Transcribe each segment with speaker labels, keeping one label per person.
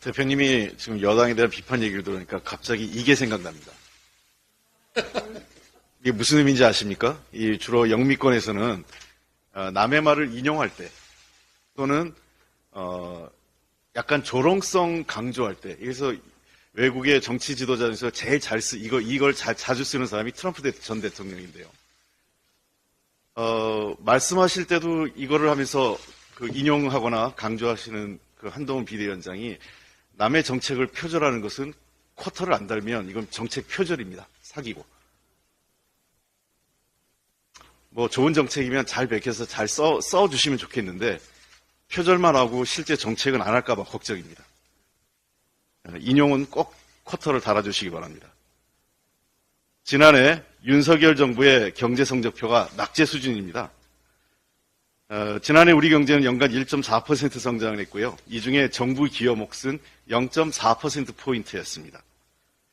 Speaker 1: 대표님이 지금 여당에 대한 비판 얘기를 들으니까 갑자기 이게 생각납니다. 이게 무슨 의미인지 아십니까? 이 주로 영미권에서는 남의 말을 인용할 때 또는 약간 조롱성 강조할 때, 그래서 외국의 정치 지도자 중에서 제일 이걸 자주 쓰는 사람이 트럼프 전 대통령인데요. 말씀하실 때도 이거를 하면서 인용하거나 강조하시는 한동훈 비대위원장이 남의 정책을 표절하는 것은 쿼터를 안 달면 이건 정책 표절입니다. 사기고. 좋은 정책이면 잘 베껴서 잘 써주시면 좋겠는데 표절만 하고 실제 정책은 안 할까봐 걱정입니다. 인용은 꼭 쿼터를 달아주시기 바랍니다. 지난해 윤석열 정부의 경제 성적표가 낙제 수준입니다. 지난해 우리 경제는 연간 1.4% 성장을 했고요. 이 중에 정부 기여 몫은 0.4%포인트였습니다.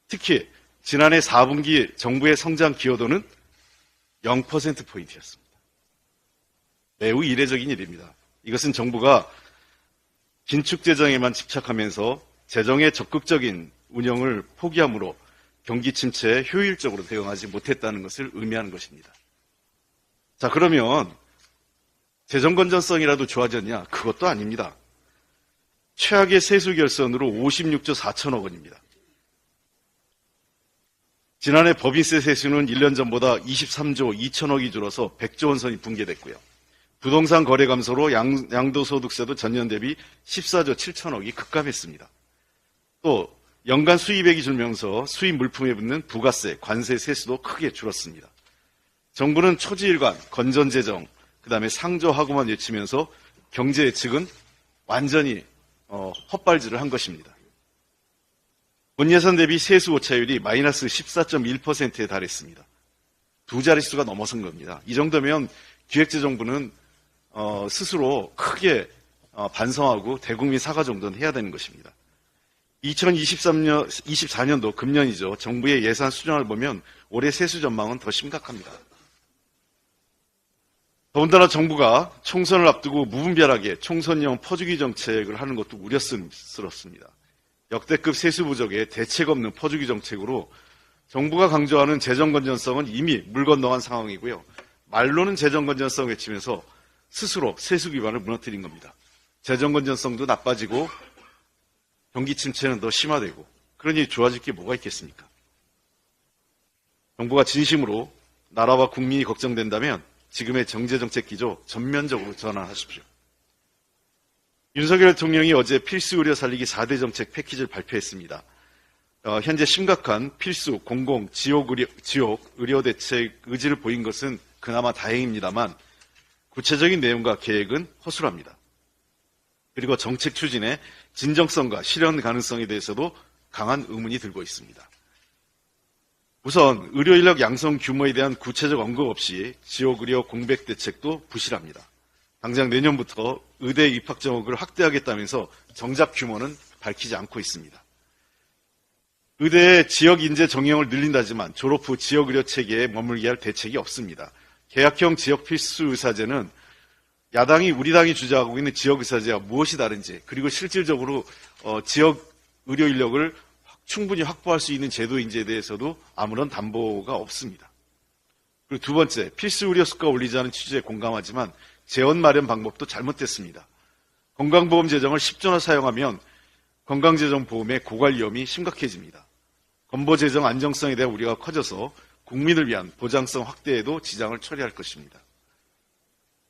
Speaker 1: 특히 지난해 4분기 정부의 성장 기여도는 0%포인트였습니다. 매우 이례적인 일입니다. 이것은 정부가 긴축재정에만 집착하면서 재정의 적극적인 운영을 포기함으로 경기 침체에 효율적으로 대응하지 못했다는 것을 의미하는 것입니다. 자, 그러면 재정 건전성이라도 좋아졌냐? 그것도 아닙니다. 최악의 세수 결손으로 56조 4천억 원입니다. 지난해 법인세 세수는 1년 전보다 23조 2천억이 줄어서 100조 원 선이 붕괴됐고요. 부동산 거래 감소로 양도소득세도 전년 대비 14조 7천억이 급감했습니다. 또 연간 수입액이 줄면서 수입 물품에 붙는 부가세, 관세 세수도 크게 줄었습니다. 정부는 초지일관, 건전재정, 그 다음에 상저하고만 외치면서 경제 예측은 완전히 헛발질을 한 것입니다. 본예산 대비 세수 오차율이 마이너스 14.1%에 달했습니다. 두 자릿수가 넘어선 겁니다. 이 정도면 기획재정부는 스스로 크게 반성하고 대국민 사과 정도는 해야 되는 것입니다. 2024년도 금년이죠. 정부의 예산 수정을 보면 올해 세수 전망은 더 심각합니다. 더군다나 정부가 총선을 앞두고 무분별하게 총선용 퍼주기 정책을 하는 것도 우려스럽습니다. 역대급 세수 부족에 대책 없는 퍼주기 정책으로 정부가 강조하는 재정 건전성은 이미 물 건너간 상황이고요. 말로는 재정 건전성 외치면서 스스로 세수 기반을 무너뜨린 겁니다. 재정 건전성도 나빠지고 경기 침체는 더 심화되고, 그러니 좋아질 게 뭐가 있겠습니까? 정부가 진심으로 나라와 국민이 걱정된다면 지금의 경제정책 기조 전면적으로 전환하십시오. 윤석열 대통령이 어제 필수 의료 살리기 4대 정책 패키지를 발표했습니다. 현재 심각한 필수 공공 지역 의료 대책 의지를 보인 것은 그나마 다행입니다만 구체적인 내용과 계획은 허술합니다. 그리고 정책 추진의 진정성과 실현 가능성에 대해서도 강한 의문이 들고 있습니다. 우선 의료 인력 양성 규모에 대한 구체적 언급 없이 지역 의료 공백 대책도 부실합니다. 당장 내년부터 의대 입학 정원을 확대하겠다면서 정작 규모는 밝히지 않고 있습니다. 의대의 지역 인재 정형을 늘린다지만 졸업 후 지역 의료 체계에 머물게 할 대책이 없습니다. 계약형 지역 필수 의사제는 우리 당이 주장하고 있는 지역 의사제와 무엇이 다른지, 그리고 실질적으로 지역 의료 인력을 충분히 확보할 수 있는 제도인지에 대해서도 아무런 담보가 없습니다. 그리고 두 번째, 필수 의료 수가 올리자는 취지에 공감하지만 재원 마련 방법도 잘못됐습니다. 건강보험 재정을 10조나 사용하면 건강재정보험의 고갈 위험이 심각해집니다. 건보재정 안정성에 대한 우려가 커져서 국민을 위한 보장성 확대에도 지장을 초래할 것입니다.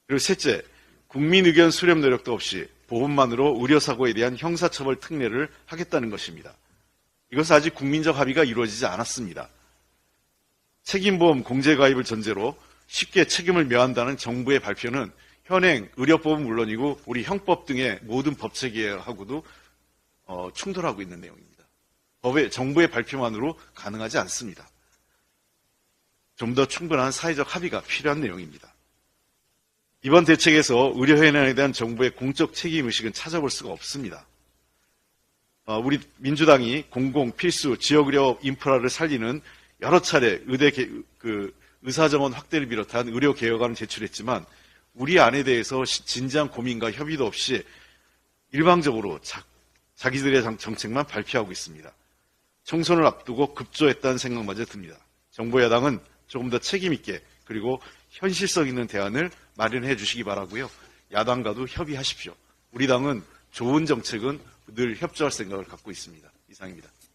Speaker 1: 그리고 셋째, 국민 의견 수렴 노력도 없이 보험만으로 의료사고에 대한 형사처벌 특례를 하겠다는 것입니다. 이것은 아직 국민적 합의가 이루어지지 않았습니다. 책임보험 공제가입을 전제로 쉽게 책임을 명한다는 정부의 발표는 현행 의료법은 물론이고 우리 형법 등의 모든 법체계하고도 충돌하고 있는 내용입니다. 정부의 발표만으로 가능하지 않습니다. 좀 더 충분한 사회적 합의가 필요한 내용입니다. 이번 대책에서 의료 현안에 대한 정부의 공적 책임의식은 찾아볼 수가 없습니다. 우리 민주당이 공공, 필수, 지역의료 인프라를 살리는 여러 차례 의사정원 확대를 비롯한 의료 개혁안을 제출했지만 우리 안에 대해서 진지한 고민과 협의도 없이 일방적으로 자기들의 정책만 발표하고 있습니다. 총선을 앞두고 급조했다는 생각마저 듭니다. 정부 여당은 조금 더 책임 있게 그리고 현실성 있는 대안을 마련해 주시기 바라고요. 야당과도 협의하십시오. 우리 당은 좋은 정책은 늘 협조할 생각을 갖고 있습니다. 이상입니다.